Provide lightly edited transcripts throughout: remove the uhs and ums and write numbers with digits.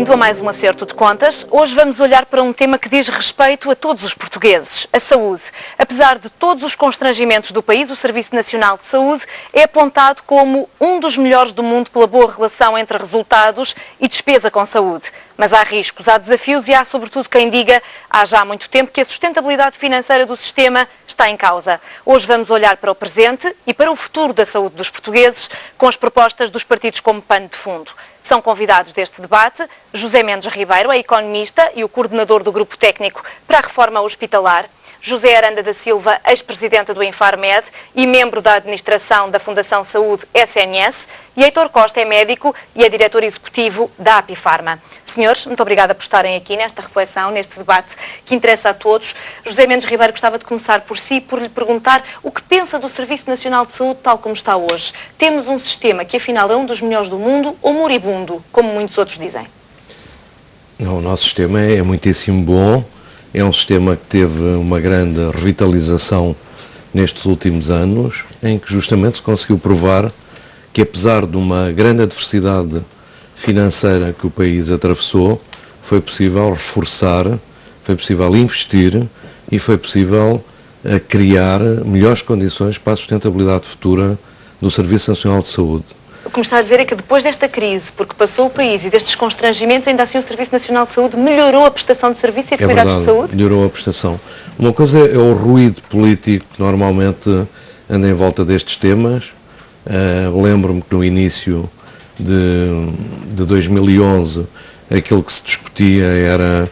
Bem-vindo a mais um Acerto de Contas. Hoje vamos olhar para um tema que diz respeito a todos os portugueses, a saúde. Apesar de todos os constrangimentos do país, o Serviço Nacional de Saúde é apontado como um dos melhores do mundo pela boa relação entre resultados e despesa com saúde. Mas há riscos, há desafios e há sobretudo quem diga há já muito tempo que a sustentabilidade financeira do sistema está em causa. Hoje vamos olhar para o presente e para o futuro da saúde dos portugueses com as propostas dos partidos como pano de fundo. São convidados deste debate José Mendes Ribeiro, é economista e o coordenador do Grupo Técnico para a Reforma Hospitalar, José Aranda da Silva, ex-presidente do Infarmed e membro da administração da Fundação Saúde SNS, e Heitor Costa é médico e é diretor executivo da Apifarma. Senhores, muito obrigada por estarem aqui nesta reflexão, neste debate que interessa a todos. José Mendes Ribeiro, gostava de começar por si, por lhe perguntar o que pensa do Serviço Nacional de Saúde tal como está hoje. Temos um sistema que afinal é um dos melhores do mundo ou moribundo, como muitos outros dizem? Não, o nosso sistema é muitíssimo bom, é um sistema que teve uma grande revitalização nestes últimos anos, em que justamente se conseguiu provar que apesar de uma grande adversidade financeira que o país atravessou, foi possível reforçar, foi possível investir e foi possível criar melhores condições para a sustentabilidade futura do Serviço Nacional de Saúde. O que me está a dizer é que depois desta crise, porque passou o país e destes constrangimentos, ainda assim o Serviço Nacional de Saúde melhorou a prestação de serviço e de cuidados de saúde? Melhorou a prestação. Uma coisa é o ruído político que normalmente anda em volta destes temas. Lembro-me que no início de 2011 aquilo que se discutia era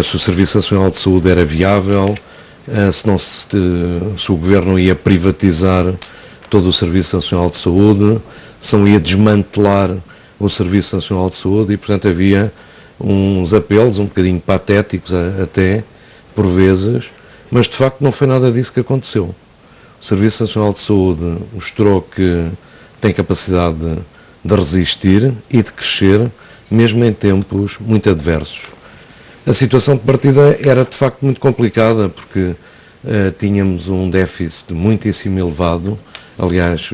se o Serviço Nacional de Saúde era viável, se o Governo ia privatizar todo o Serviço Nacional de Saúde, se não ia desmantelar o Serviço Nacional de Saúde e, portanto, havia uns apelos um bocadinho patéticos até, por vezes, mas de facto não foi nada disso que aconteceu. O Serviço Nacional de Saúde mostrou que tem capacidade de resistir e de crescer, mesmo em tempos muito adversos. A situação de partida era de facto muito complicada, porque tínhamos um déficit muitíssimo elevado, aliás,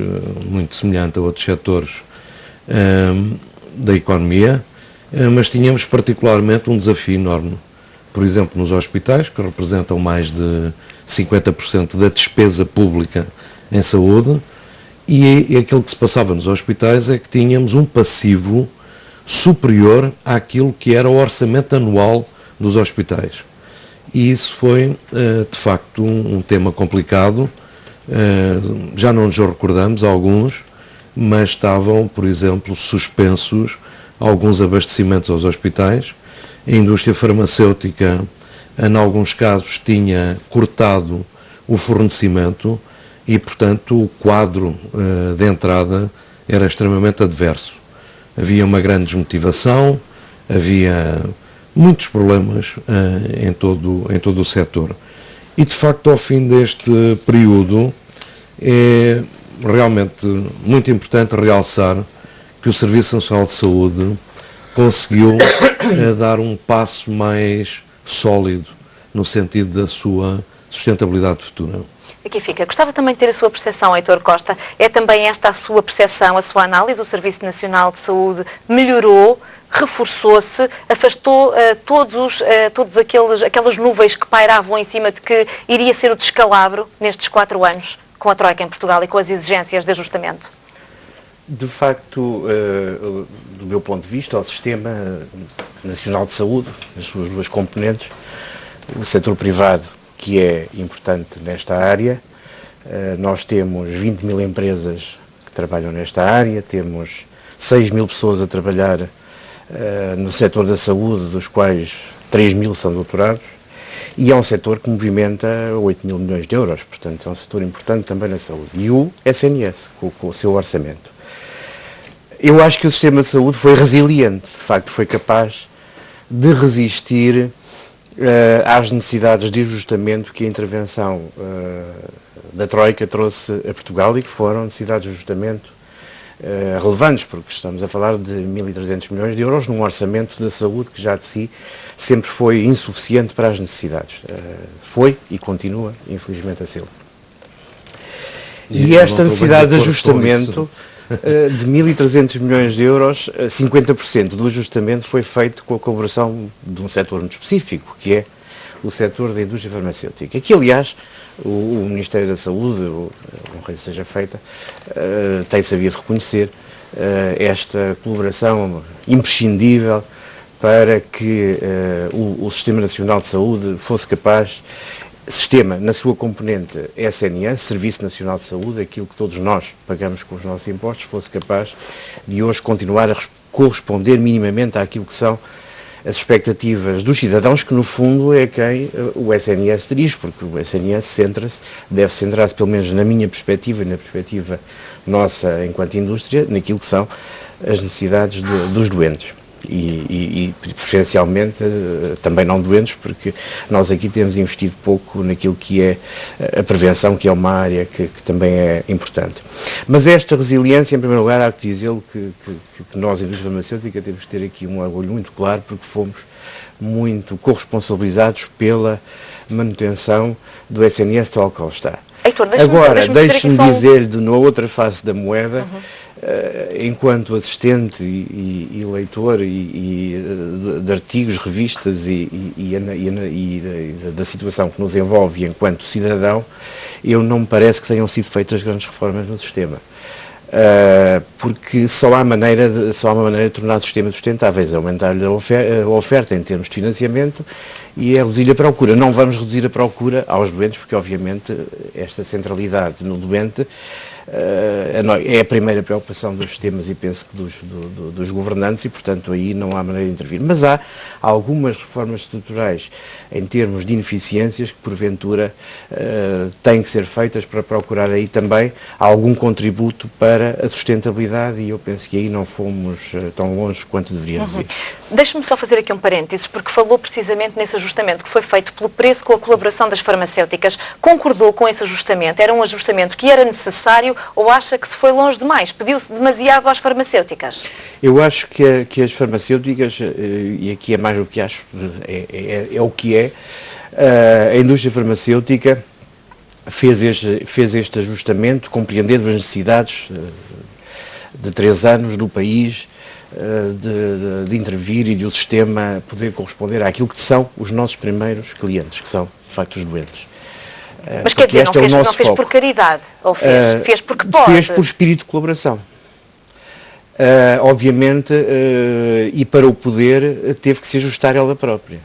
muito semelhante a outros setores da economia, mas tínhamos particularmente um desafio enorme. Por exemplo, nos hospitais, que representam mais de 50% da despesa pública em saúde, e aquilo que se passava nos hospitais é que tínhamos um passivo superior àquilo que era o orçamento anual dos hospitais. E isso foi, de facto, um tema complicado. Já não nos recordamos alguns, mas estavam, por exemplo, suspensos alguns abastecimentos aos hospitais. A indústria farmacêutica, em alguns casos, tinha cortado o fornecimento e, portanto, o quadro de entrada era extremamente adverso. Havia uma grande desmotivação, havia muitos problemas em todo o setor. E, de facto, ao fim deste período, é realmente muito importante realçar que o Serviço Nacional de Saúde conseguiu dar um passo mais sólido no sentido da sua sustentabilidade futura. Aqui fica. Gostava também de ter a sua percepção, Heitor Costa. É também esta a sua percepção, a sua análise? O Serviço Nacional de Saúde melhorou, reforçou-se, afastou todas aquelas nuvens que pairavam em cima de que iria ser o descalabro nestes 4 anos com a Troika em Portugal e com as exigências de ajustamento? De facto, do meu ponto de vista, o Sistema Nacional de Saúde, as suas duas componentes, o setor privado, que é importante nesta área, nós temos 20 mil empresas que trabalham nesta área, temos 6 mil pessoas a trabalhar no setor da saúde, dos quais 3 mil são doutorados, e é um setor que movimenta 8 mil milhões de euros, portanto é um setor importante também na saúde. E o SNS, com o seu orçamento. Eu acho que o sistema de saúde foi resiliente, de facto foi capaz de resistir às necessidades de ajustamento que a intervenção da Troika trouxe a Portugal e que foram necessidades de ajustamento relevantes, porque estamos a falar de 1.300 milhões de euros num orçamento da saúde que já de si sempre foi insuficiente para as necessidades. Foi e continua, infelizmente, a ser. E esta necessidade de ajustamento De 1.300 milhões de euros, 50% do ajustamento foi feito com a colaboração de um setor muito específico, que é o setor da indústria farmacêutica. Que, aliás, o Ministério da Saúde, honra lhe seja feita, tem sabido reconhecer esta colaboração imprescindível para que o Sistema Nacional de Saúde fosse capaz, sistema na sua componente SNS, Serviço Nacional de Saúde, aquilo que todos nós pagamos com os nossos impostos, fosse capaz de hoje continuar a corresponder minimamente àquilo que são as expectativas dos cidadãos, que no fundo é quem o SNS dirige, porque o SNS deve centrar-se, pelo menos na minha perspectiva e na perspectiva nossa enquanto indústria, naquilo que são as necessidades dos doentes. E preferencialmente também não doentes, porque nós aqui temos investido pouco naquilo que é a prevenção, que é uma área que também é importante. Mas esta resiliência, em primeiro lugar, há que dizê-lo que nós, indústria farmacêutica, temos que ter aqui um orgulho muito claro, porque fomos muito corresponsabilizados pela manutenção do SNS tal qual está. Heitor, agora, deixe-me dizer-lhe, na outra face da moeda, enquanto assistente e leitor de artigos, revistas e da situação que nos envolve enquanto cidadão, eu não me parece que tenham sido feitas grandes reformas no sistema. Porque só há uma maneira de tornar o sistema sustentável, é aumentar-lhe a oferta em termos de financiamento e é reduzir a procura. Não vamos reduzir a procura aos doentes, porque obviamente esta centralidade no doente é a primeira preocupação dos sistemas e penso que dos governantes e, portanto, aí não há maneira de intervir. Mas há algumas reformas estruturais em termos de ineficiências que, porventura, têm que ser feitas para procurar aí também algum contributo para a sustentabilidade e eu penso que aí não fomos tão longe quanto deveríamos ir. Deixe-me só fazer aqui um parênteses, porque falou precisamente nesse ajustamento que foi feito pelo preço com a colaboração das farmacêuticas. Concordou com esse ajustamento? Era um ajustamento que era necessário ou acha que se foi longe demais? Pediu-se demasiado às farmacêuticas? Eu acho que as farmacêuticas, e aqui é mais do que acho, é o que é, a indústria farmacêutica fez este ajustamento, compreendendo as necessidades de 3 anos do país, de intervir e de o sistema poder corresponder àquilo que são os nossos primeiros clientes, que são, de facto, os doentes. Mas quer dizer, não fez por caridade, ou fez porque pode? Fez por espírito de colaboração. Obviamente, e para o poder, teve que se ajustar ela própria.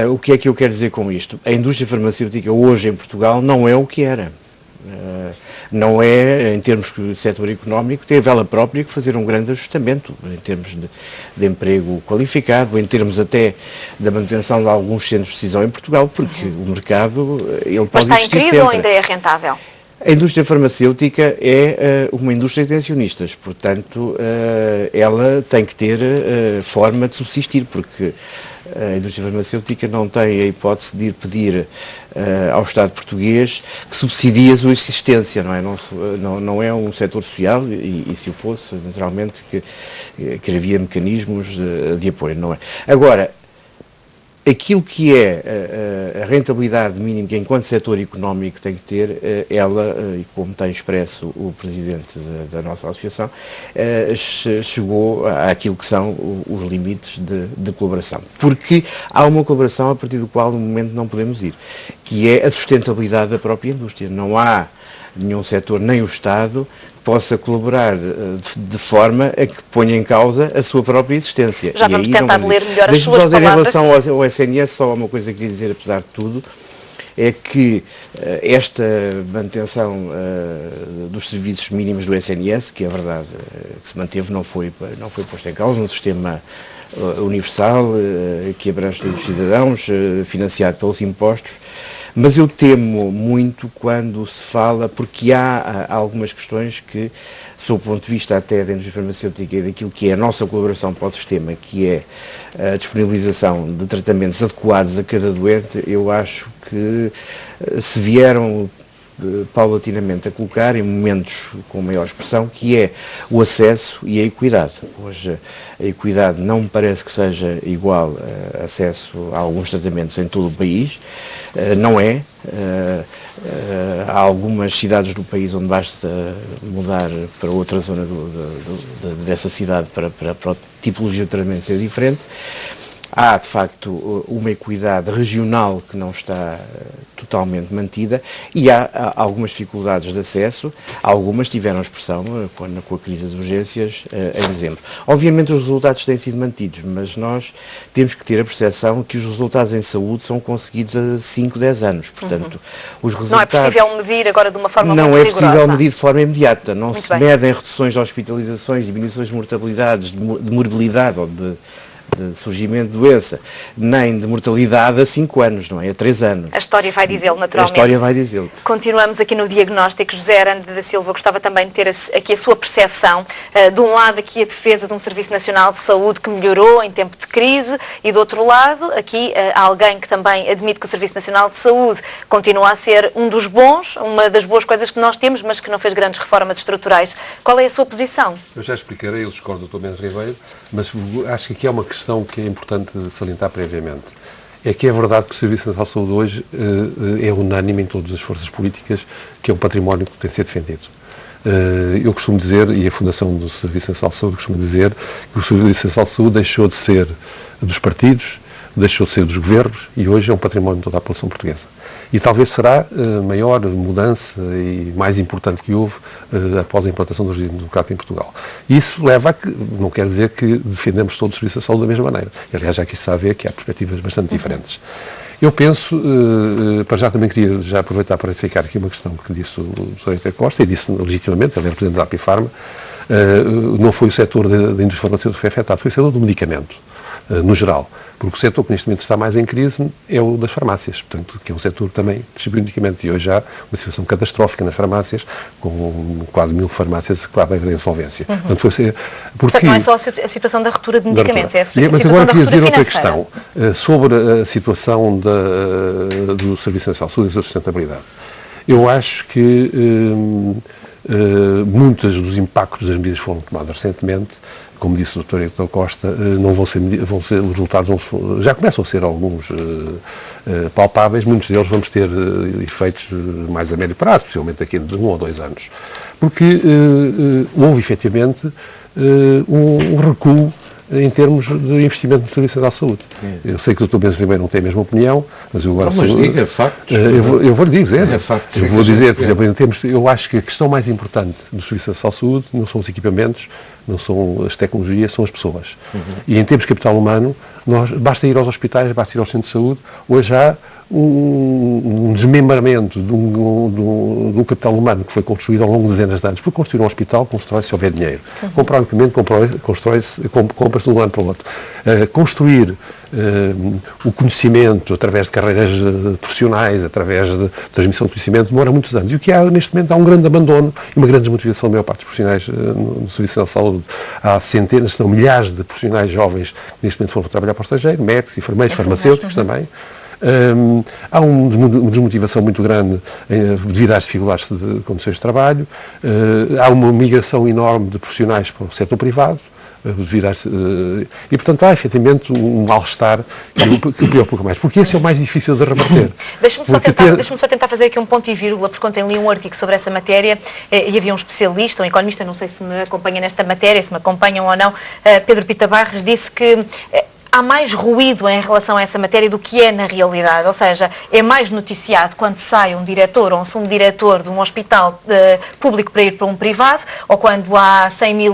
O que é que eu quero dizer com isto? A indústria farmacêutica hoje em Portugal não é o que era. Não é, em termos do setor económico, teve ela própria que fazer um grande ajustamento, em termos de emprego qualificado, em termos até da manutenção de alguns centros de decisão em Portugal, porque o mercado, ele pode existir sempre. Mas está em crise ou ainda é rentável? A indústria farmacêutica é uma indústria de acionistas, portanto, ela tem que ter forma de subsistir, porque a indústria farmacêutica não tem a hipótese de ir pedir ao Estado português que subsidie a sua existência, não é? Não é um setor social e se o fosse, naturalmente, que havia mecanismos de apoio, não é? Agora, aquilo que é a rentabilidade mínima que enquanto setor económico tem que ter, ela, e como tem expresso o Presidente da nossa Associação, chegou àquilo que são os limites de colaboração. Porque há uma colaboração a partir do qual no momento não podemos ir, que é a sustentabilidade da própria indústria. Não há nenhum setor, nem o Estado, possa colaborar de forma a que ponha em causa a sua própria existência. Já vamos tentar ler melhor as suas palavras. Deixe-me em relação ao SNS, só uma coisa que queria dizer, apesar de tudo, é que esta manutenção dos serviços mínimos do SNS, que é verdade que se manteve, não foi posto em causa, um sistema universal que abrange todos os cidadãos, financiado pelos impostos, mas eu temo muito quando se fala, porque há algumas questões que, sob o ponto de vista até da indústria farmacêutica e daquilo que é a nossa colaboração para o sistema, que é a disponibilização de tratamentos adequados a cada doente, eu acho que se vieram paulatinamente a colocar em momentos com maior expressão, que é o acesso e a equidade. Hoje a equidade não me parece que seja igual a acesso a alguns tratamentos em todo o país, não é. Há algumas cidades do país onde basta mudar para outra zona dessa cidade para a tipologia de tratamento ser diferente. Há, de facto, uma equidade regional que não está totalmente mantida e há algumas dificuldades de acesso. Algumas tiveram expressão com a crise das urgências em dezembro. Obviamente os resultados têm sido mantidos, mas nós temos que ter a percepção que os resultados em saúde são conseguidos a 5, 10 anos. Portanto, os resultados... Não é possível medir agora de uma forma muito rigorosa. rigorosa. Não é possível medir de forma imediata. Não muito se medem reduções de hospitalizações, diminuições de mortalidades, de morbilidade ou de surgimento de doença, nem de mortalidade a 5 anos, não é? A 3 anos. A história vai dizê-lo, naturalmente. A história vai dizê-lo. Continuamos aqui no diagnóstico. José Aranda da Silva, gostava também de ter aqui a sua percepção. De um lado, aqui a defesa de um Serviço Nacional de Saúde que melhorou em tempo de crise e, do outro lado, aqui há alguém que também admite que o Serviço Nacional de Saúde continua a ser um dos bons, uma das boas coisas que nós temos, mas que não fez grandes reformas estruturais. Qual é a sua posição? Eu já explicarei, eu discordo do Dr. Mendes Ribeiro, mas acho que aqui há uma questão que é importante salientar previamente. É que é verdade que o Serviço Nacional de Saúde hoje é unânime em todas as forças políticas que é um património que tem de ser defendido. Eu costumo dizer, e a Fundação do Serviço Nacional de Saúde costuma dizer, que o Serviço Nacional de Saúde deixou de ser dos partidos, deixou de ser dos governos e hoje é um património de toda a população portuguesa. E talvez será a maior mudança e mais importante que houve após a implantação do regime democrático em Portugal. Isso leva a que, não quer dizer que defendemos todo o Serviço de Saúde da mesma maneira. Aliás, já aqui se está a ver que há perspectivas bastante diferentes. Eu penso, para já também queria já aproveitar para verificar aqui uma questão que disse o Dr. Eiter Costa, e disse legitimamente, ele é representante da Apifarma, não foi o setor da indústria farmacêutica que foi afetado, foi o setor do medicamento, no geral. Porque o setor que neste momento está mais em crise é o das farmácias, portanto, que é um setor que também distribui medicamentos. E hoje há uma situação catastrófica nas farmácias, com quase 1000 farmácias que à de insolvência. Portanto, não é só a situação da ruptura de medicamentos, é a situação mas agora da queria ruptura dizer outra financeira. questão, sobre a situação do Serviço Nacional de Saúde e da sua sustentabilidade. Eu acho que muitos dos impactos das medidas que foram tomadas recentemente, como disse o Dr. Eiter Costa, não vão ser os resultados já começam a ser alguns palpáveis, muitos deles vamos ter efeitos mais a médio prazo, possivelmente daqui a 1 ou 2 anos. Porque houve efetivamente um recuo em termos de investimento no Serviço Nacional de Saúde. Eu sei que o Dr. Mendes Ribeiro não tem a mesma opinião, mas eu agora diga factos. Eu vou lhe dizer. É facto, eu vou dizer, por exemplo, em termos, eu acho que a questão mais importante do Serviço Nacional de Saúde não são os equipamentos, não são as tecnologias, são as pessoas. E em termos de capital humano, basta ir aos hospitais, basta ir ao centro de saúde, hoje há um desmembramento de um capital humano que foi construído ao longo de dezenas de anos. Porque construir um hospital constrói-se se houver dinheiro. Comprar um equipamento compra-se de um ano para o outro. Construir o conhecimento através de carreiras profissionais, através de transmissão de conhecimento, demora muitos anos. E o que há neste momento, há um grande abandono e uma grande desmotivação da maior parte dos profissionais no Serviço de Saúde. Há centenas, se não milhares de profissionais jovens que neste momento foram trabalhar para o estrangeiro, médicos, enfermeiros, farmacêuticos também. Há uma desmotivação muito grande devido às dificuldades de condições de trabalho, há uma migração enorme de profissionais para o setor privado, e portanto há efetivamente um mal-estar que preocupa mais, porque esse é o mais difícil de reverter. Deixa-me só tentar fazer aqui um ponto e vírgula, porque ontem li um artigo sobre essa matéria e havia um especialista, um economista, não sei se me acompanha nesta matéria, se me acompanham ou não, Pedro Pita Barros, disse que há mais ruído em relação a essa matéria do que é na realidade, ou seja, é mais noticiado quando sai um diretor ou um subdiretor de um hospital público para ir para um privado, ou quando há 100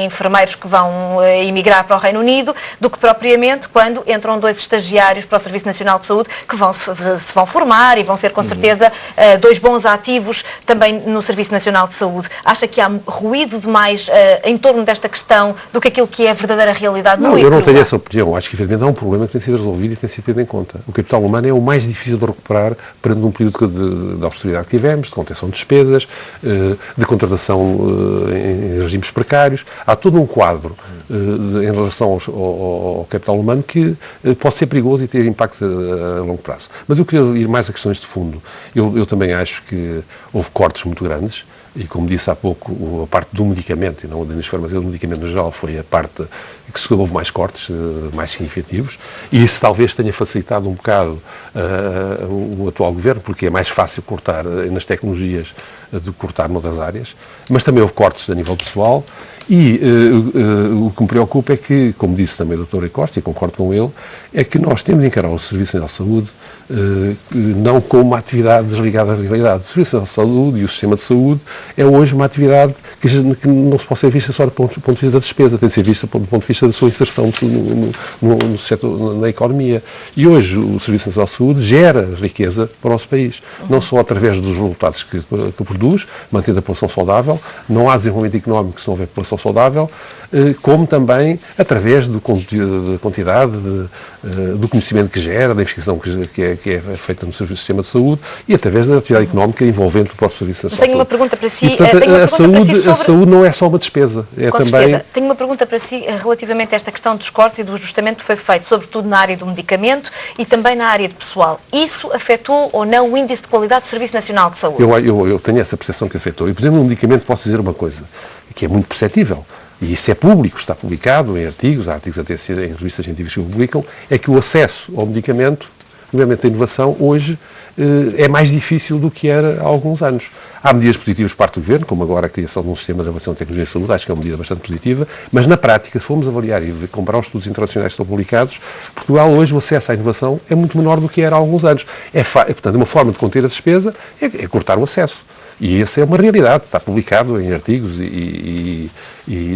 enfermeiros que vão emigrar para o Reino Unido, do que propriamente quando entram 2 estagiários para o Serviço Nacional de Saúde que se vão formar e vão ser com certeza 2 bons ativos também no Serviço Nacional de Saúde. Acha que há ruído demais em torno desta questão do que aquilo que é a verdadeira realidade? Não, eu não tenho essa opinião. Acho que, efetivamente, há um problema que tem sido resolvido e tem sido tido em conta. O capital humano é o mais difícil de recuperar perante um período de austeridade que tivemos, de contenção de despesas, de contratação em regimes precários. Há todo um quadro em relação ao capital humano que pode ser perigoso e ter impacto a longo prazo. Mas eu queria ir mais a questões de fundo. Eu também acho que houve cortes muito grandes. E, como disse há pouco, a parte do medicamento, e não da indústria farmacêutica, do medicamento no geral, foi a parte que houve mais cortes, mais significativos, e isso talvez tenha facilitado um bocado o atual governo, porque é mais fácil cortar nas tecnologias do que cortar noutras áreas, mas também houve cortes a nível pessoal, e o que me preocupa é que, como disse também o Dr. Rui Costa, e concordo com ele, é que nós temos de encarar o Serviço Nacional de Saúde não como uma atividade desligada da realidade. O Serviço Nacional de Saúde e o sistema de saúde é hoje uma atividade que não se pode ser vista só do ponto de vista da despesa, tem de ser vista do ponto de vista da sua inserção no setor, na economia. E hoje o Serviço Nacional de Saúde gera riqueza para o nosso país, não só através dos resultados que produz, mantendo a população saudável, não há desenvolvimento económico se não houver população saudável, como também através da quantidade, do conhecimento que gera, da investigação que é feita no sistema de saúde e através da atividade económica envolvente o próprio Serviço Nacional de Saúde. Tenho uma pergunta para si. E, portanto, a saúde não é só uma despesa, é com também... certeza. Tenho uma pergunta para si relativamente a esta questão dos cortes e do ajustamento que foi feito, sobretudo na área do medicamento e também na área de pessoal. Isso afetou ou não o índice de qualidade do Serviço Nacional de Saúde? Eu tenho essa percepção que afetou. E, por exemplo, no medicamento posso dizer uma coisa, que é muito perceptível. E isso é público, está publicado em artigos, há artigos até em revistas científicas que o publicam, é que o acesso ao medicamento, nomeadamente a inovação, hoje é mais difícil do que era há alguns anos. Há medidas positivas por parte do Governo, como agora a criação de um sistema de avaliação de tecnologia de saúde, acho que é uma medida bastante positiva, mas na prática, se formos avaliar e comparar os estudos internacionais que estão publicados, Portugal hoje o acesso à inovação é muito menor do que era há alguns anos. Portanto, uma forma de conter a despesa é cortar o acesso. E essa é uma realidade, está publicado em artigos e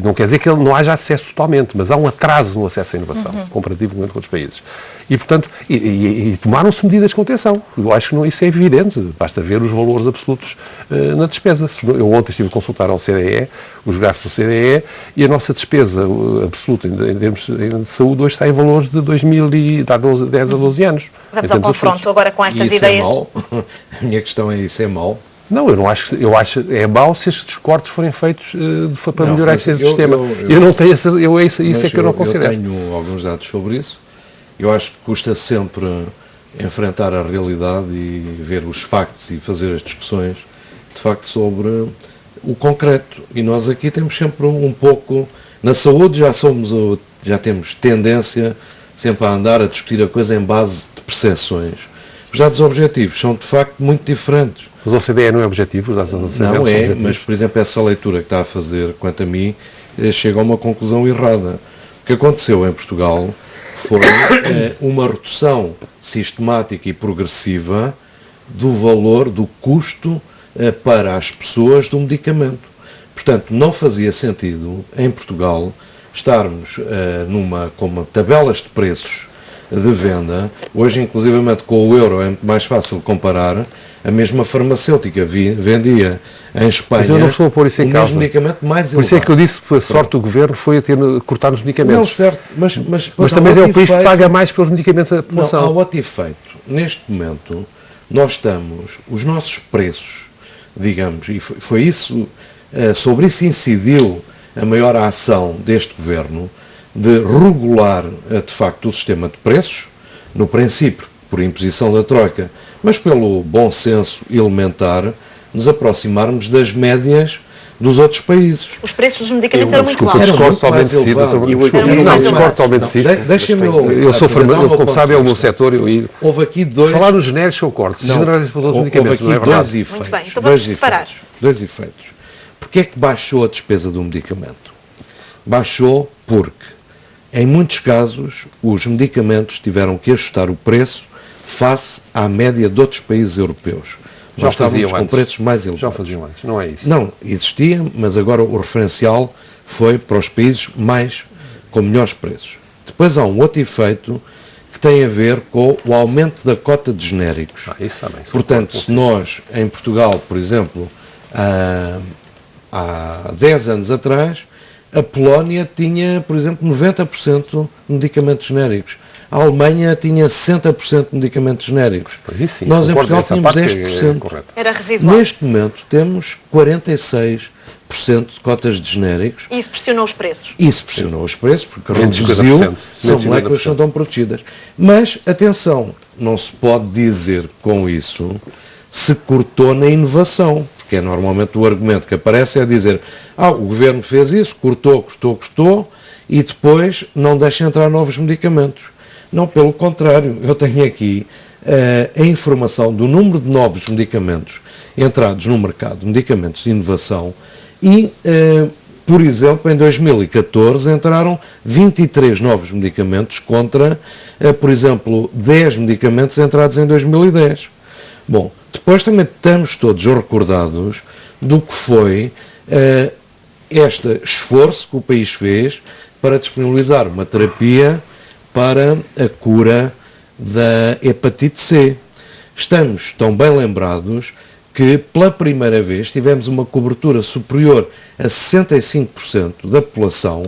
não quer dizer que não haja acesso totalmente, mas há um atraso no acesso à inovação, comparativamente com outros países. E, portanto, tomaram-se medidas de contenção. Eu acho que isso é evidente, basta ver os valores absolutos na despesa. Eu ontem estive a consultar ao CDE, os gastos do CDE, e a nossa despesa absoluta em termos de saúde hoje está em valores de 10 a 12 anos. Vamos ao confronto agora com estas ideias. É mau? A minha questão é, isso é mau? Não, eu não acho. Eu acho é mau se estes cortes forem feitos para melhorar esse sistema. Eu não tenho isso é que eu não considero. Eu tenho alguns dados sobre isso. Eu acho que custa sempre enfrentar a realidade e ver os factos e fazer as discussões, de facto, sobre o concreto. E nós aqui temos sempre um pouco... Na saúde já temos tendência sempre a andar a discutir a coisa em base de percepções. Os dados objetivos são, de facto, muito diferentes. Mas o OCDE não é objetivo? Os dados do OCDE não é, mas, por exemplo, essa leitura que está a fazer, quanto a mim, chega a uma conclusão errada. O que aconteceu em Portugal foi uma redução sistemática e progressiva do valor, do custo para as pessoas do medicamento. Portanto, não fazia sentido, em Portugal, estarmos com uma tabelas de preços de venda. Hoje, inclusivamente, com o euro é muito mais fácil comparar. A mesma farmacêutica vendia em Espanha. Mas eu não estou a pôr isso em causa. Medicamento mais elevado. Por isso é que eu disse que a sorte do governo foi a cortar os medicamentos. Não, certo, mas também é o país que paga mais pelos medicamentos da população. Não, há outro efeito. Neste momento, nós estamos, os nossos preços, digamos, e foi isso, sobre isso incidiu a maior ação deste governo, de regular, de facto, o sistema de preços, no princípio, por imposição da Troika, mas pelo bom senso elementar, nos aproximarmos das médias dos outros países. Os preços dos medicamentos eram muito altos. Discordo totalmente decidido. Deixa-me como sabe, é o meu setor. Houve aqui dois... Falar nos genéricos são cortes. Generalizam para outros medicamentos, não é verdade? Dois efeitos. Muito bem, então vamos separar. Dois efeitos. Porquê é que baixou a despesa do medicamento? Baixou porque, em muitos casos, os medicamentos tiveram que ajustar o preço face à média de outros países europeus. Nós estávamos com preços mais elevados. Já faziam antes, não é isso? Não, existia, mas agora o referencial foi para os países com melhores preços. Depois há um outro efeito que tem a ver com o aumento da cota de genéricos. Isso também. Portanto, se nós, em Portugal, por exemplo, há 10 anos atrás, A Polónia tinha, por exemplo, 90% de medicamentos genéricos. A Alemanha tinha 60% de medicamentos genéricos. Pois isso, sim, Nós em concordo, Portugal essa tínhamos parte 10%. é correta. Era residual. Neste momento temos 46% de cotas de genéricos. E isso pressionou os preços. Isso pressionou os preços, porque Menos reduziu, 50%. são Menos moléculas que 50%. não estão protegidas. Mas, atenção, não se pode dizer com isso se cortou na inovação, porque é normalmente o argumento que aparece é dizer, o governo fez isso, cortou, e depois não deixa entrar novos medicamentos. Não, pelo contrário, eu tenho aqui a informação do número de novos medicamentos entrados no mercado, medicamentos de inovação, e, por exemplo, em 2014 entraram 23 novos medicamentos contra, por exemplo, 10 medicamentos entrados em 2010. Bom, depois também estamos todos recordados do que foi este esforço que o país fez para disponibilizar uma terapia para a cura da hepatite C. Estamos tão bem lembrados que pela primeira vez tivemos uma cobertura superior a 65% da população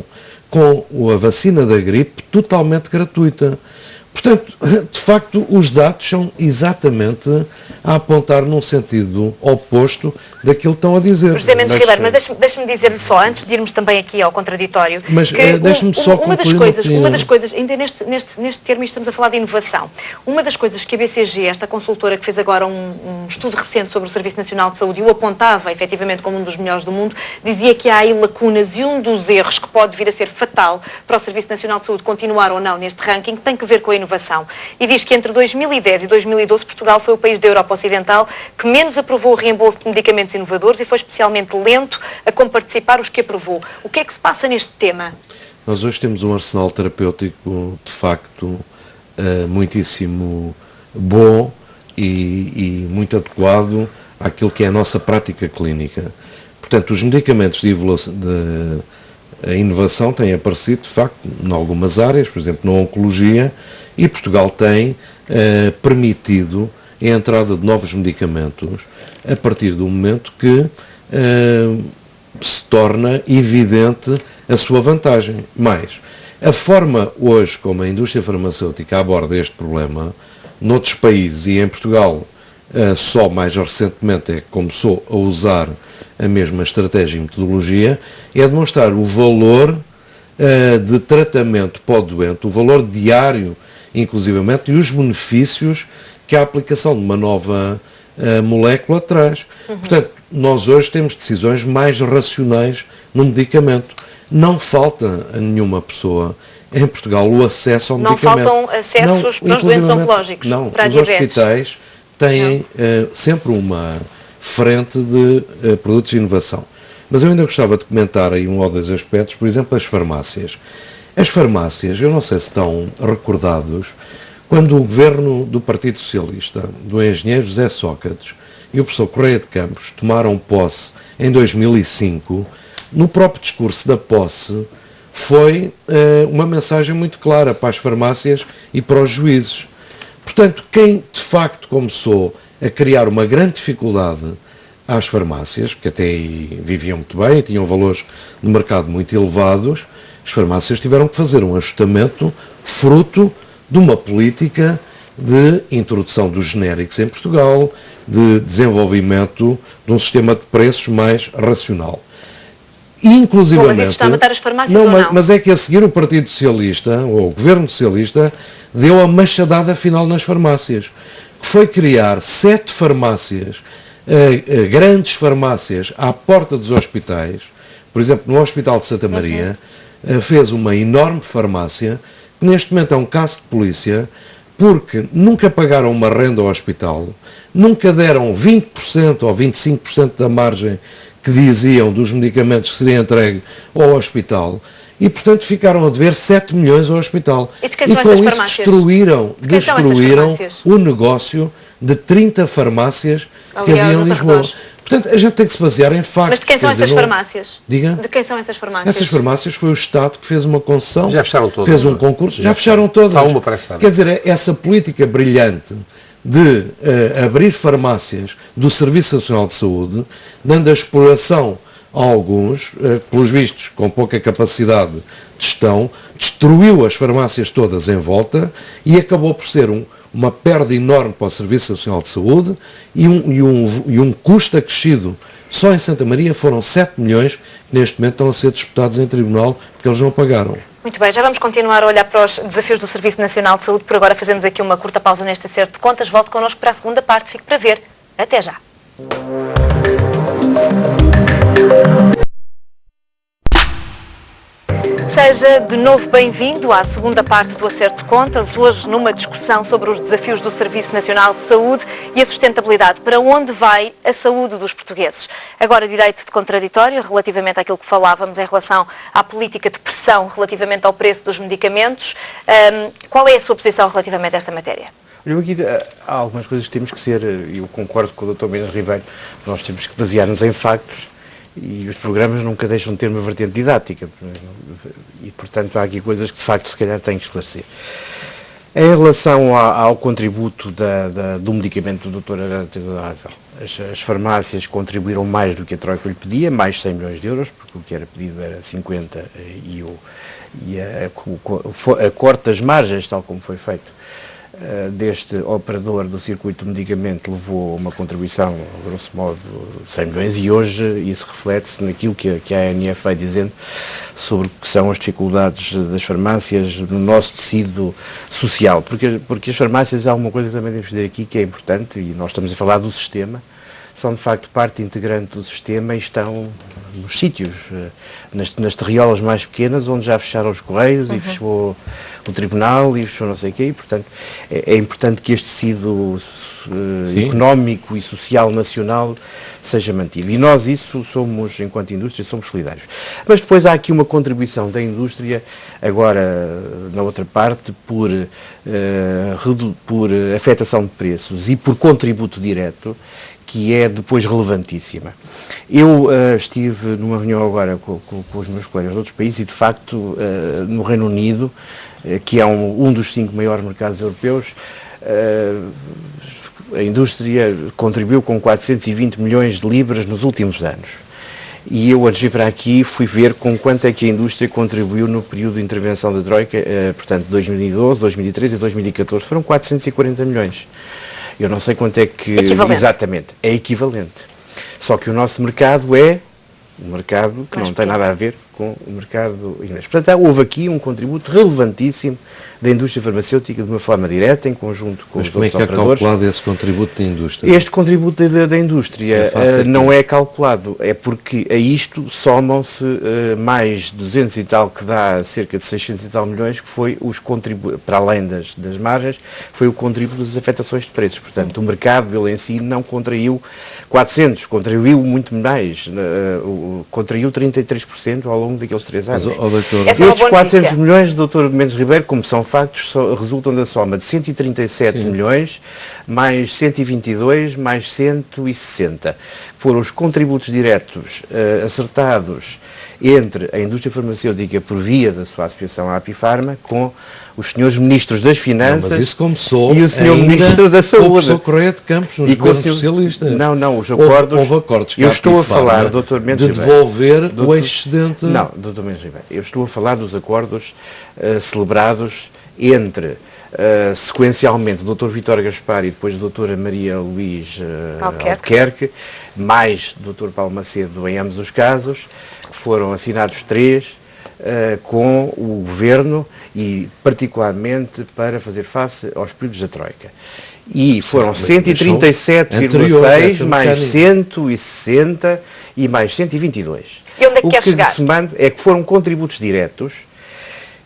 com a vacina da gripe totalmente gratuita. Portanto, de facto, os dados são exatamente a apontar num sentido oposto daquilo que estão a dizer. José Mendes Ribeiro, mas deixe-me dizer-lhe só, antes de irmos também aqui ao contraditório, mas que deixe-me só concluir uma das coisas, ainda neste termo estamos a falar de inovação, uma das coisas que a BCG, esta consultora que fez agora um estudo recente sobre o Serviço Nacional de Saúde e o apontava efetivamente como um dos melhores do mundo, dizia que há aí lacunas e um dos erros que pode vir a ser fatal para o Serviço Nacional de Saúde continuar ou não neste ranking tem que ver com a inovação. E diz que entre 2010 e 2012 Portugal foi o país da Europa Ocidental que menos aprovou o reembolso de medicamentos inovadores e foi especialmente lento a comparticipar os que aprovou. O que é que se passa neste tema? Nós hoje temos um arsenal terapêutico de facto muitíssimo bom e muito adequado àquilo que é a nossa prática clínica. Portanto, os medicamentos de inovação têm aparecido, de facto, em algumas áreas, por exemplo, na oncologia, e Portugal tem permitido a entrada de novos medicamentos a partir do momento que se torna evidente a sua vantagem. Mais, a forma hoje como a indústria farmacêutica aborda este problema, noutros países e em Portugal, só mais recentemente é que começou a usar a mesma estratégia e metodologia, é demonstrar o valor de tratamento para o doente, o valor diário, inclusivamente, e os benefícios que a aplicação de uma nova molécula traz. Portanto, nós hoje temos decisões mais racionais no medicamento. Não falta a nenhuma pessoa em Portugal o acesso ao medicamento. Não faltam acessos para os doentes oncológicos, para a os diabetes. hospitais têm sempre uma frente de produtos de inovação. Mas eu ainda gostava de comentar aí um ou dois aspectos, por exemplo, as farmácias. As farmácias, eu não sei se estão recordados, quando o governo do Partido Socialista, do engenheiro José Sócrates e o professor Correia de Campos tomaram posse em 2005, no próprio discurso da posse foi uma mensagem muito clara para as farmácias e para os juízes. Portanto, quem de facto começou a criar uma grande dificuldade às farmácias, que até aí viviam muito bem e tinham valores de mercado muito elevados, as farmácias tiveram que fazer um ajustamento fruto de uma política de introdução dos genéricos em Portugal, de desenvolvimento de um sistema de preços mais racional. Inclusivamente, mas isso está a matar as farmácias ou não? Mas é que a seguir o Partido Socialista, ou o Governo Socialista, deu a machadada final nas farmácias, que foi criar 7 farmácias, grandes farmácias, à porta dos hospitais. Por exemplo, no Hospital de Santa Maria, fez uma enorme farmácia, que neste momento é um caso de polícia, porque nunca pagaram uma renda ao hospital, nunca deram 20% ou 25% da margem que diziam dos medicamentos que seriam entregues ao hospital, e portanto ficaram a dever 7 milhões ao hospital. E com isso destruíram o negócio de 30 farmácias que havia em Lisboa. Portanto, a gente tem que se basear em factos. Mas de quem são essas farmácias? Diga? De quem são essas farmácias? Essas farmácias foi o Estado que fez uma concessão. Já fecharam todas. Fez um concurso. Já fecharam todas. Há uma parece. Quer dizer, essa política brilhante de abrir farmácias do Serviço Nacional de Saúde, dando a exploração alguns, pelos vistos, com pouca capacidade de gestão, destruiu as farmácias todas em volta e acabou por ser uma perda enorme para o Serviço Nacional de Saúde e um custo acrescido. Só em Santa Maria foram 7 milhões que neste momento estão a ser disputados em tribunal porque eles não pagaram. Muito bem, já vamos continuar a olhar para os desafios do Serviço Nacional de Saúde. Por agora fazemos aqui uma curta pausa neste acerto de contas. Volte connosco para a segunda parte. Fique para ver. Até já. Seja de novo bem-vindo à segunda parte do Acerto de Contas, hoje numa discussão sobre os desafios do Serviço Nacional de Saúde e a sustentabilidade. Para onde vai a saúde dos portugueses? Agora, direito de contraditório relativamente àquilo que falávamos em relação à política de pressão relativamente ao preço dos medicamentos. Qual é a sua posição relativamente a esta matéria? Eu aqui há algumas coisas que temos que ser, eu concordo com o Dr. Mendes Ribeiro, nós temos que basear-nos em factos. E os programas nunca deixam de ter uma vertente didática e, portanto, há aqui coisas que de facto se calhar têm que esclarecer. Em relação ao contributo do medicamento do Dr. Arana tem toda a razão. As farmácias contribuíram mais do que a Troika lhe pedia, mais 100 milhões de euros, porque o que era pedido era 50 e a corte das margens, tal como foi feito, deste operador do circuito de medicamento levou uma contribuição, grosso modo, de 100 milhões e hoje isso reflete-se naquilo que a ANF vai dizendo sobre o que são as dificuldades das farmácias no nosso tecido social, porque as farmácias, há uma coisa que também devemos dizer aqui que é importante, e nós estamos a falar do sistema, são de facto parte integrante do sistema e estão nos sítios, nas terriolas mais pequenas, onde já fecharam os correios e fechou o tribunal e fechou não sei o quê, e portanto é importante que este tecido económico e social nacional seja mantido. E nós isso somos, enquanto indústria, somos solidários. Mas depois há aqui uma contribuição da indústria, agora na outra parte, por afetação de preços e por contributo direto, que é depois relevantíssima. Eu estive numa reunião agora com os meus colegas de outros países e, de facto, no Reino Unido, que é um dos 5 maiores mercados europeus, a indústria contribuiu com 420 milhões de libras nos últimos anos. E eu, antes de vir para aqui, fui ver com quanto é que a indústria contribuiu no período de intervenção da Troika, portanto, 2012, 2013 e 2014, foram 440 milhões. Eu não sei quanto é que... Equivalente. É equivalente. Só que o nosso mercado é um mercado que não tem nada a ver com o mercado inglês. Portanto, houve aqui um contributo relevantíssimo da indústria farmacêutica de uma forma direta, em conjunto com os outros operadores. Mas como é que é calculado esse contributo da indústria? Este contributo da indústria não é calculado, é porque a isto somam-se mais 200 e tal, que dá cerca de 600 e tal milhões, que foi os contributos, para além das margens, foi o contributo das afetações de preços. Portanto, o mercado, ele em si, não contraiu 400, contraiu muito mais, contraiu 33% ao longo daqueles 3 anos. Estes 400 milhões, Dr. Mendes Ribeiro, como são factos, resultam da soma de 137 milhões, mais 122, mais 160. Foram os contributos diretos acertados entre a indústria farmacêutica por via da sua associação à Apifarma com os senhores ministros das Finanças. Mas isso começou e o senhor ministro da Saúde. Com o professor Correia de Campos, nos governos socialistas. Não, os acordos... Houve acordos eu estou a falar, Dr. Mendes de devolver o excedente... Não, Dr. Mendes Ribeiro, eu estou a falar dos acordos celebrados entre... sequencialmente o Dr. Vítor Gaspar e depois a Dra. Maria Luís Albuquerque, mais o Dr. Paulo Macedo em ambos os casos, foram assinados 3 com o Governo e particularmente para fazer face aos períodos da Troika. E foram 137,6 mais 160 e mais 122. E onde é que quer chegar? Somando é que foram contributos diretos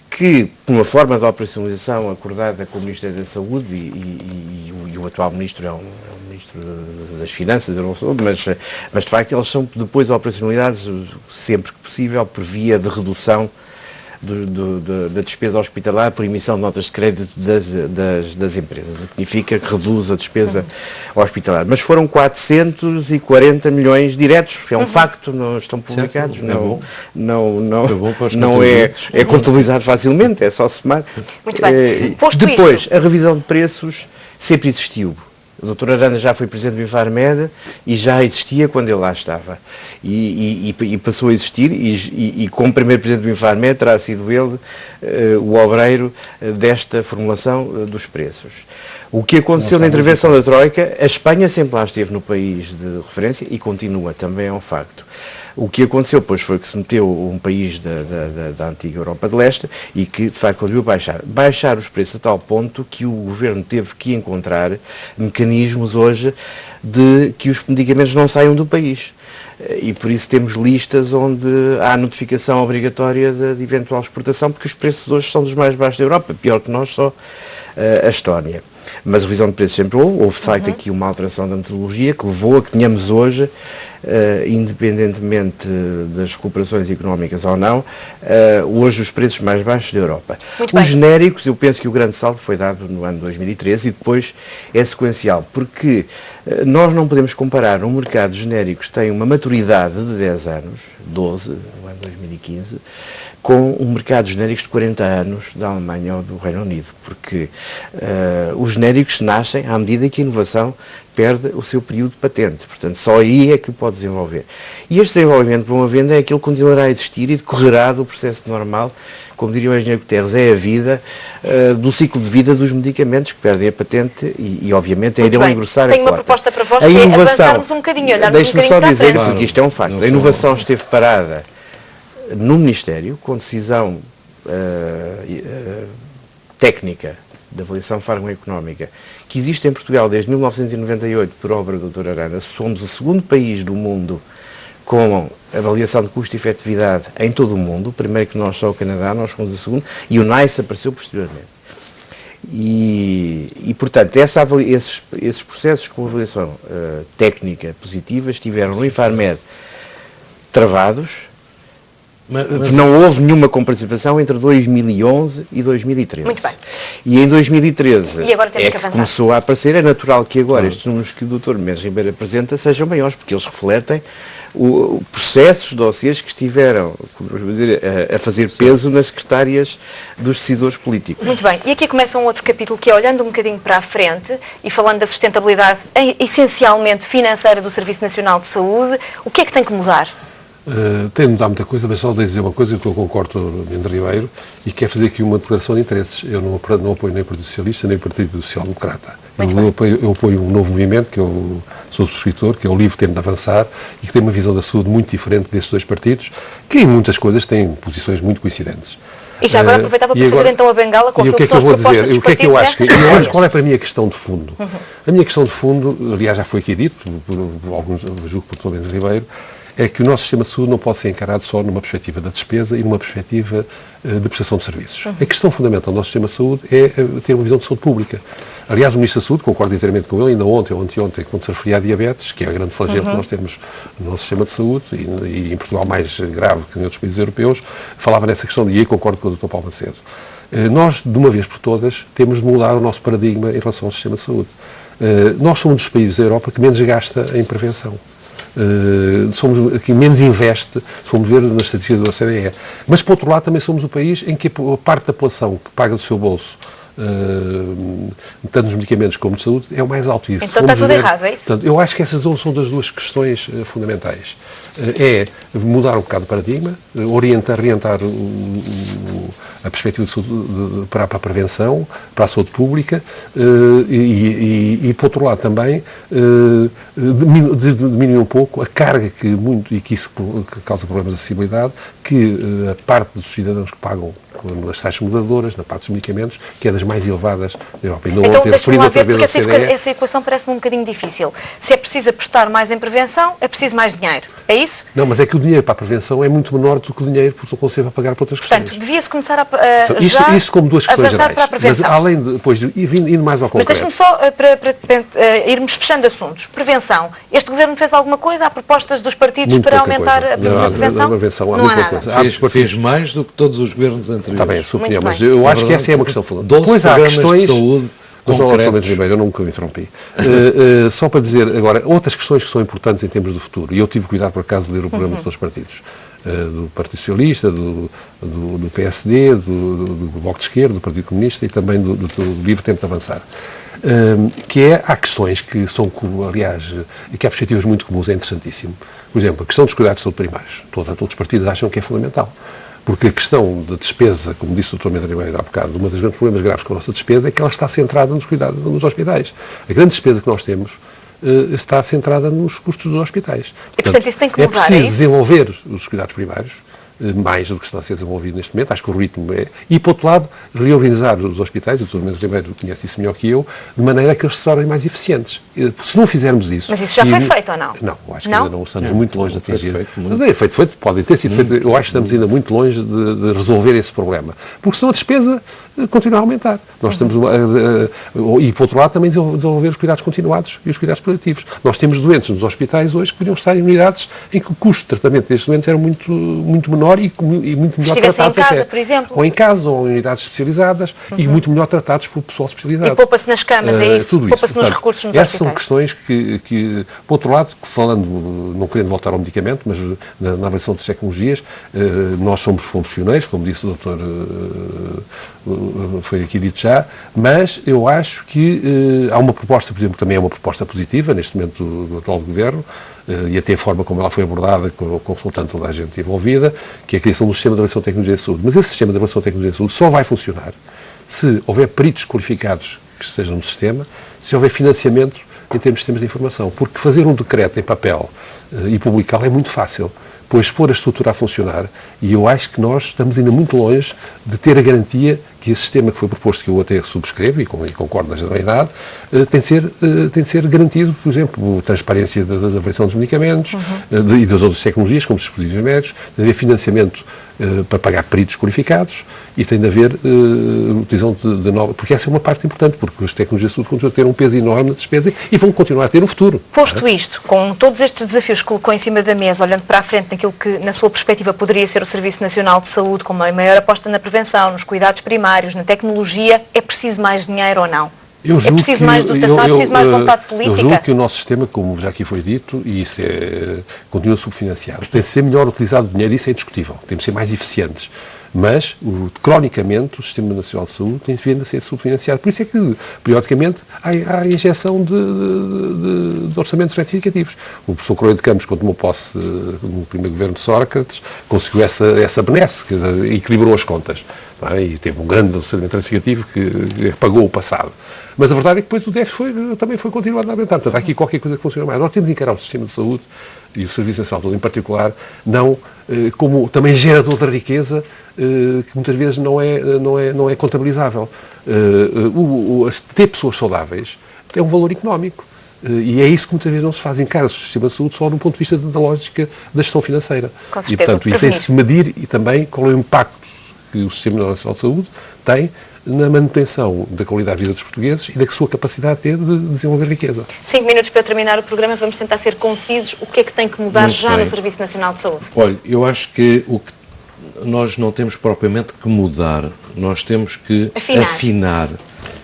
que, por uma forma de operacionalização acordada com o Ministério da Saúde e o atual Ministro é um Ministro das Finanças, eu não sou, mas de facto eles são depois operacionalizados sempre que possível por via de redução da despesa hospitalar por emissão de notas de crédito das empresas, o que significa que reduz a despesa hospitalar. Mas foram 440 milhões diretos, é um facto, não estão publicados, não é contabilizado facilmente, é só somar. Muito bem. Depois, a revisão de preços sempre existiu. O Dr. Arana já foi presidente do Infarmed e já existia quando ele lá estava. E passou a existir e como primeiro presidente do Infarmed terá sido ele o obreiro desta formulação dos preços. O que aconteceu na intervenção da Troika, a Espanha sempre lá esteve no país de referência e continua, também é um facto. O que aconteceu, pois, foi que se meteu um país da antiga Europa de Leste e que, de facto, conseguiu baixar os preços a tal ponto que o governo teve que encontrar mecanismos hoje de que os medicamentos não saiam do país. E por isso temos listas onde há notificação obrigatória de eventual exportação, porque os preços hoje são dos mais baixos da Europa, pior que nós só a Estónia. Mas a revisão de preços sempre houve de facto aqui uma alteração da metodologia que levou a que tenhamos hoje, independentemente das cooperações económicas ou não, hoje os preços mais baixos da Europa. Os genéricos, eu penso que o grande salto foi dado no ano 2013 e depois é sequencial, porque nós não podemos comparar um mercado de genéricos que tem uma maturidade de 10 anos, 12, no ano 2015, com um mercado de genéricos de 40 anos da Alemanha ou do Reino Unido, porque os genéricos nascem à medida que a inovação perde o seu período de patente, portanto só aí é que o pode desenvolver. E este desenvolvimento para uma venda é aquilo que continuará a existir e decorrerá do processo normal, como diria o engenheiro Guterres, é a vida do ciclo de vida dos medicamentos que perdem a patente e obviamente irão engrossar a cota. Tenho uma proposta para vós, que é avançarmos um bocadinho, olharmos um bocadinho para a frente. Deixe-me só dizer, porque isto é um facto, a inovação esteve parada no Ministério, com decisão técnica de avaliação farmacoeconómica, que existe em Portugal desde 1998 por obra do Dr. Arana. Somos o segundo país do mundo com avaliação de custo e efetividade em todo o mundo. O primeiro que nós, só o Canadá, nós fomos o segundo, e o NICE apareceu posteriormente. E portanto, esses processos com avaliação técnica positiva estiveram no Infarmed travados. Mas não houve nenhuma comparticipação entre 2011 e 2013. Muito bem. E em 2013 e agora temos que começou a aparecer. É natural que agora estes números que o Dr. Mendes Ribeiro apresenta sejam maiores, porque eles refletem processos, dossiês que estiveram a fazer peso nas secretárias dos decisores políticos. Muito bem. E aqui começa um outro capítulo que é olhando um bocadinho para a frente e falando da sustentabilidade essencialmente financeira do Serviço Nacional de Saúde. O que é que tem que mudar? Tem de mudar muita coisa, mas só de dizer uma coisa que eu concordo com o Mendes Ribeiro e quer fazer aqui uma declaração de interesses. Eu não apoio nem o Partido Socialista nem o Partido Social Democrata. Eu apoio um novo movimento, que eu sou subscritor, que é o Livre Tempo de Avançar, e que tem uma visão da saúde muito diferente desses dois partidos, que em muitas coisas têm posições muito coincidentes. E já agora aproveitava para fazer então a bengala com aquilo que são as propostas dos partidos. O que é que eu acho? Qual é para mim a questão de fundo? A minha questão de fundo, aliás já foi aqui dito, por alguns, julgo por Mendes Ribeiro, é que o nosso sistema de saúde não pode ser encarado só numa perspectiva da despesa e numa perspectiva de prestação de serviços. A questão fundamental do nosso sistema de saúde é ter uma visão de saúde pública. Aliás, o Ministro da Saúde, concordo inteiramente com ele, ainda ontem ou anteontem, quando se referia à diabetes, que é a grande flagelo que nós temos no nosso sistema de saúde, e em Portugal mais grave que em outros países europeus, falava nessa questão, e aí concordo com o Dr. Paulo Macedo. Nós, de uma vez por todas, temos de mudar o nosso paradigma em relação ao sistema de saúde. Nós somos um dos países da Europa que menos gasta em prevenção. Somos que menos investe, se formos ver nas estatísticas da OCDE. Mas, por outro lado, também somos o país em que a parte da população que paga do seu bolso, tanto nos medicamentos como de saúde, é o mais alto. Então está tudo errado, é isso? Portanto, eu acho que essas são das duas questões fundamentais. É mudar um bocado o paradigma, orientar a perspectiva de saúde, para a prevenção, para a saúde pública e por outro lado também diminuir um pouco a carga que isso causa problemas de acessibilidade, que a parte dos cidadãos que pagam nas taxas moderadoras, na parte dos medicamentos, que é das mais elevadas da Europa. Então, deixa-me lá ver, porque essa equação parece-me um bocadinho difícil. Se é preciso apostar mais em prevenção, é preciso mais dinheiro. É isso? Não, mas é que o dinheiro para a prevenção é muito menor do que o dinheiro que o Conselho vai pagar para outras questões. Portanto, devia-se começar a isso como duas questões gerais. Para a prevenção. Mas além de, depois, indo mais ao concreto. Mas deixa-me só, para irmos fechando assuntos. Prevenção. Este Governo fez alguma coisa? Há propostas dos partidos para aumentar a prevenção? Não há nada. Fez mais do que todos os governos anteriores. Está bem, a sua opinião, mas eu acho que essa é uma questão fundamental. Depois há questões de saúde concretos. Eu nunca me interrompi. Só para dizer agora, outras questões que são importantes em termos de futuro, e eu tive cuidado por acaso de ler o programa de todos os partidos, do Partido Socialista, do PSD, do Bloco de Esquerda, do Partido Comunista e também do Livre Tempo de Avançar. há questões que são, aliás, que há perspectivas muito comuns, é interessantíssimo. Por exemplo, a questão dos cuidados de saúde primários. Todos os partidos acham que é fundamental. Porque a questão da despesa, como disse o Dr. Mendes Ribeiro há bocado, um dos grandes problemas graves com a nossa despesa é que ela está centrada nos cuidados nos hospitais. A grande despesa que nós temos está centrada nos custos dos hospitais. E, portanto, isso tem que mudar, é preciso desenvolver os cuidados primários, mais do que está a ser desenvolvido neste momento, acho que o ritmo é... E, por outro lado, reorganizar os hospitais, o Dr. Mendes Ribeiro conhece isso melhor que eu, de maneira que eles se tornem mais eficientes. Se não fizermos isso... Mas isso já foi feito ou não? Não, acho que ainda não estamos muito longe de atingir. Feito, pode ter sido feito. Eu acho que estamos ainda muito longe de resolver esse problema. Porque senão a despesa continua a aumentar. Nós estamos... e, por outro lado, também desenvolver os cuidados continuados e os cuidados paliativos. Nós temos doentes nos hospitais hoje que podiam estar em unidades em que o custo de tratamento destes doentes era muito menor e muito melhor tratados em casa, por exemplo. Ou em casa, ou em unidades especializadas e muito melhor tratados por pessoal especializado. E poupa-se nas camas, é isso? Tudo isso. Poupa-se nos recursos nos essas hospitais. são questões que, por outro lado, falando, não querendo voltar ao medicamento, mas na avaliação das tecnologias, nós fomos pioneiros, como disse o doutor, foi aqui dito já, mas eu acho que há uma proposta, por exemplo, também é uma proposta positiva, neste momento do atual governo, e até a forma como ela foi abordada, consultando toda a gente envolvida, que é a criação do sistema de avaliação de tecnologia de saúde. Mas esse sistema de avaliação de tecnologia de saúde só vai funcionar se houver peritos qualificados que estejam no sistema, se houver financiamento em termos de sistemas de informação. Porque fazer um decreto em papel e publicá-lo é muito fácil, pois pôr a estrutura a funcionar, e eu acho que nós estamos ainda muito longe de ter a garantia que esse sistema que foi proposto, que eu até subscrevo e concordo na generalidade, tem de ser garantido, por exemplo, transparência da avaliação dos medicamentos e das outras tecnologias, como os dispositivos médicos, de haver financiamento para pagar peritos qualificados e tem de haver utilização de novas, porque essa é uma parte importante, porque as tecnologias de saúde continuam a ter um peso enorme na despesa e vão continuar a ter no futuro. Posto isto, com todos estes desafios que colocou em cima da mesa, olhando para a frente naquilo que, na sua perspectiva, poderia ser o Serviço Nacional de Saúde, com uma maior aposta na prevenção, nos cuidados primários, na tecnologia, é preciso mais dinheiro ou não? É preciso mais dotação, é preciso mais vontade política? Eu julgo que o nosso sistema, como já aqui foi dito, e isso continua subfinanciado, tem de ser melhor utilizado o dinheiro, isso é indiscutível, temos de ser mais eficientes. Mas, cronicamente, o Sistema Nacional de Saúde tem vindo a ser subfinanciado. Por isso é que, periodicamente, há a injeção de orçamentos retificativos. O professor Correia de Campos, quando tomou posse no primeiro governo de Sócrates, conseguiu essa benesse, que equilibrou as contas. E teve um grande orçamento retificativo que pagou o passado. Mas a verdade é que depois o déficit também foi continuado a aumentar. Portanto, há aqui qualquer coisa que funciona mais. Nós temos de encarar o sistema de saúde e o Serviço Nacional de Saúde em particular, não como também gerador da riqueza, que muitas vezes não é contabilizável. Ter pessoas saudáveis é um valor económico. E é isso que muitas vezes não se faz. Encara-se o sistema de saúde só do ponto de vista da lógica da gestão financeira. Com certeza, e, portanto, tem-se de medir e também qual é o impacto que o Sistema Nacional de Saúde tem na manutenção da qualidade de vida dos portugueses e da sua capacidade de desenvolver riqueza. 5 minutos para terminar o programa, vamos tentar ser concisos. O que é que tem que mudar Muito já bem. no Serviço Nacional de Saúde? Olha, eu acho que nós não temos propriamente que mudar, nós temos que afinar.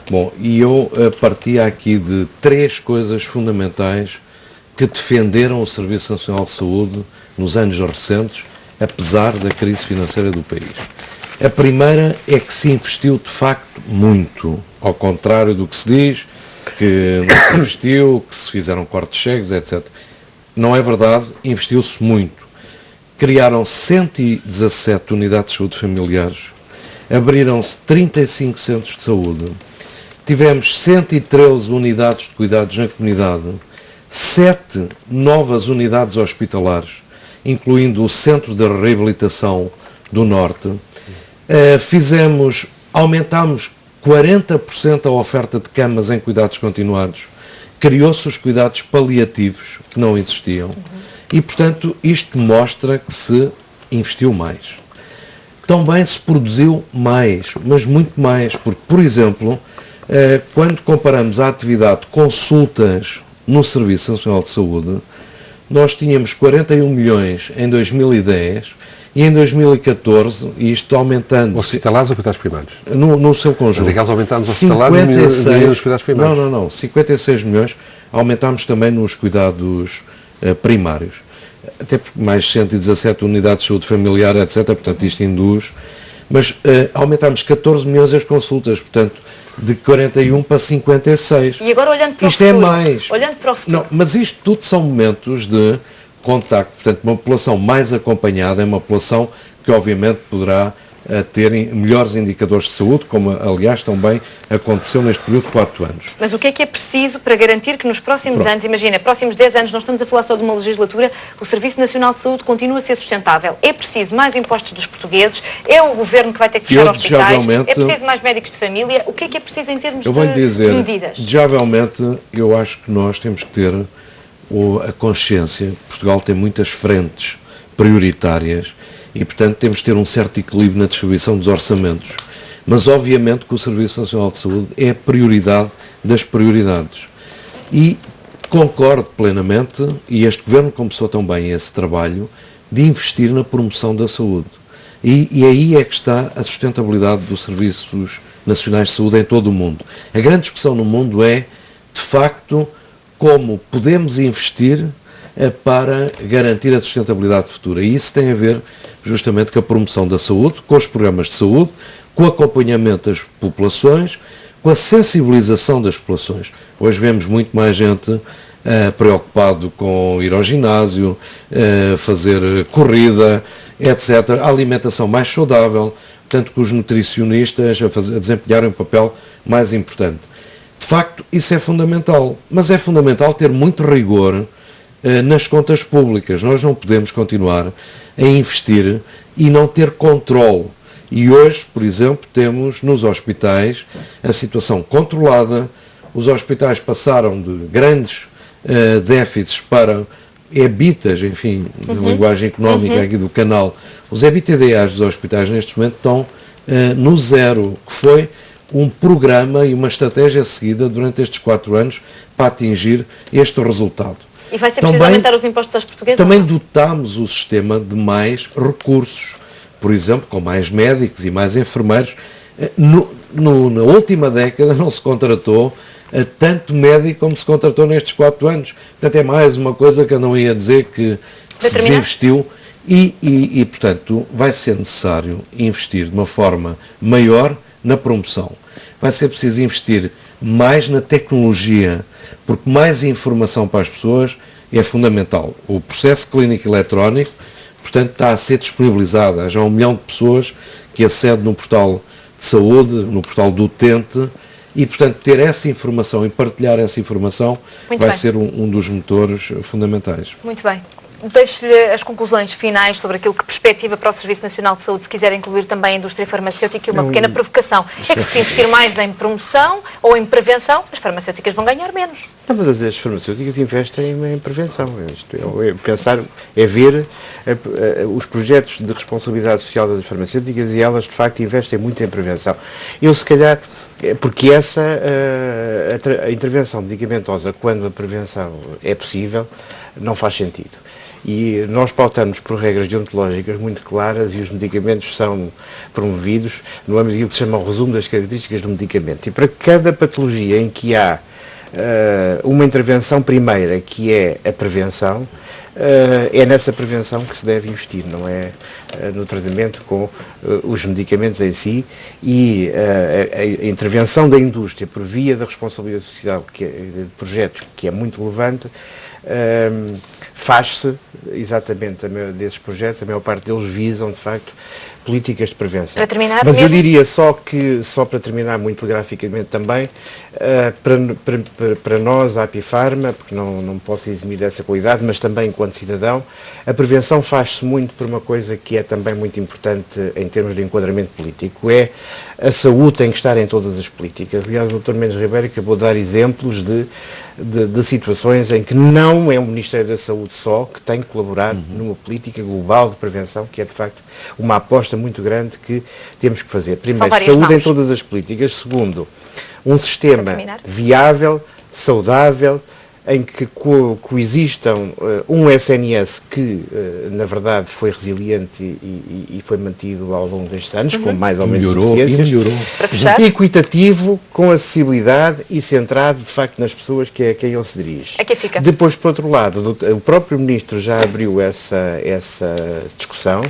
Bom, e eu partia aqui de 3 coisas fundamentais que defenderam o Serviço Nacional de Saúde nos anos recentes, apesar da crise financeira do país. A primeira é que se investiu de facto muito, ao contrário do que se diz, que não se investiu, que se fizeram cortes cegos, etc. Não é verdade, investiu-se muito. Criaram 117 unidades de saúde familiares, abriram-se 35 centros de saúde, tivemos 113 unidades de cuidados na comunidade, 7 novas unidades hospitalares, incluindo o Centro de Reabilitação do Norte. Aumentámos 40% a oferta de camas em cuidados continuados, criou-se os cuidados paliativos, que não existiam, e, portanto, isto mostra que se investiu mais. Também se produziu mais, mas muito mais, porque, por exemplo, quando comparamos a atividade de consultas no Serviço Nacional de Saúde, nós tínhamos 41 milhões em 2010 e em 2014, e isto aumentando... Hospitalares ou cuidados primários? No seu conjunto. Mas é que eles aumentámos os hospitalares e os cuidados primários? Não. 56 milhões aumentámos também nos cuidados primários. Até porque mais 117 unidades de saúde familiar, etc. Portanto, isto induz. Mas aumentámos 14 milhões as consultas. Portanto, de 41 para 56. E agora olhando para isto o futuro. É mais. Olhando para o futuro. Não, mas isto tudo são momentos de contacto. Portanto, uma população mais acompanhada é uma população que obviamente poderá ter melhores indicadores de saúde, como aliás também aconteceu neste período de 4 anos. Mas o que é preciso para garantir que nos próximos anos, imagina, próximos 10 anos, não estamos a falar só de uma legislatura, o Serviço Nacional de Saúde continua a ser sustentável? É preciso mais impostos dos portugueses? É o Governo que vai ter que fechar hospitais? É preciso mais médicos de família? O que é preciso em termos de medidas? Desejavelmente, eu acho que nós temos que ter a consciência. Portugal tem muitas frentes prioritárias e, portanto, temos que ter um certo equilíbrio na distribuição dos orçamentos. Mas, obviamente, que o Serviço Nacional de Saúde é a prioridade das prioridades. E concordo plenamente, e este Governo começou também esse trabalho, de investir na promoção da saúde. E aí é que está a sustentabilidade dos Serviços Nacionais de Saúde em todo o mundo. A grande discussão no mundo é, de facto, como podemos investir para garantir a sustentabilidade futura. E isso tem a ver justamente com a promoção da saúde, com os programas de saúde, com o acompanhamento das populações, com a sensibilização das populações. Hoje vemos muito mais gente preocupado com ir ao ginásio, fazer corrida, etc. A alimentação mais saudável, tanto que os nutricionistas a desempenharem um papel mais importante. De facto, isso é fundamental, mas é fundamental ter muito rigor nas contas públicas. Nós não podemos continuar a investir e não ter controle. E hoje, por exemplo, temos nos hospitais a situação controlada. Os hospitais passaram de grandes déficits para EBITDAs, enfim, na linguagem económica aqui do canal. Os EBITDAs dos hospitais neste momento estão no zero, que foi um programa e uma estratégia seguida durante estes 4 anos para atingir este resultado. E vai ser preciso aumentar os impostos aos portugueses? Também dotámos o sistema de mais recursos, por exemplo, com mais médicos e mais enfermeiros. Na última década não se contratou tanto médico como se contratou nestes 4 anos. Portanto, é mais uma coisa que eu não ia dizer que se desinvestiu e, portanto, vai ser necessário investir de uma forma maior na promoção. Vai ser preciso investir mais na tecnologia, porque mais informação para as pessoas é fundamental. O processo clínico eletrónico, portanto, está a ser disponibilizado. Há já 1 milhão de pessoas que acedem no portal de saúde, no portal do utente, e, portanto, ter essa informação e partilhar essa informação vai ser um dos motores fundamentais. Muito bem. Deixo-lhe as conclusões finais sobre aquilo que perspectiva para o Serviço Nacional de Saúde, se quiser incluir também a indústria farmacêutica, e uma pequena provocação. É que se investir mais em promoção ou em prevenção, as farmacêuticas vão ganhar menos. Não, mas as farmacêuticas investem em prevenção. É ver os projetos de responsabilidade social das farmacêuticas e elas, de facto, investem muito em prevenção. Eu, se calhar, porque a intervenção medicamentosa, quando a prevenção é possível, não faz sentido. E nós pautamos por regras deontológicas muito claras e os medicamentos são promovidos no âmbito daquilo que se chama o resumo das características do medicamento. E para cada patologia em que há uma intervenção primeira, que é a prevenção, é nessa prevenção que se deve investir, não é no tratamento com os medicamentos em si, e a intervenção da indústria por via da responsabilidade social de projetos, que é muito relevante, faz-se exatamente desses projetos, a maior parte deles visam, de facto, políticas de prevenção. Para terminar, mas eu diria só para terminar muito telegraficamente também, para nós, a Apifarma, porque não posso eximir dessa qualidade, mas também enquanto cidadão, a prevenção faz-se muito por uma coisa que é também muito importante em termos de enquadramento político, é a saúde tem que estar em todas as políticas. Aliás, o Dr. Mendes Ribeiro acabou de dar exemplos de situações em que não é o Ministério da Saúde só que tem que colaborar numa política global de prevenção, que é de facto uma aposta muito grande que temos que fazer. Primeiro, saúde em todas as políticas. Segundo, um sistema viável, saudável, em que coexistam um SNS que, na verdade, foi resiliente e foi mantido ao longo destes anos, com mais ou menos eficiências, Para fechar, equitativo, com acessibilidade e centrado, de facto, nas pessoas que é a quem ele se dirige. Aqui fica. Depois, por outro lado, o próprio Ministro já abriu essa discussão.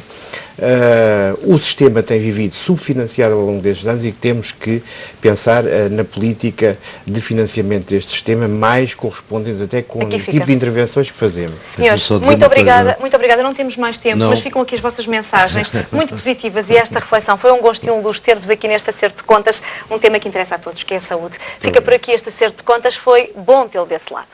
O sistema tem vivido subfinanciado ao longo destes anos e temos que pensar na política de financiamento deste sistema mais correspondente até com o tipo de intervenções que fazemos. senhores, só dizer muito uma obrigada, coisa. muito obrigada. Não temos mais tempo, Não. mas ficam aqui as vossas mensagens muito positivas e esta reflexão. Foi um gosto e um luxo ter-vos aqui neste Acerto de Contas, um tema que interessa a todos, que é a saúde. Fica por aqui este Acerto de Contas, foi bom tê-lo desse lado.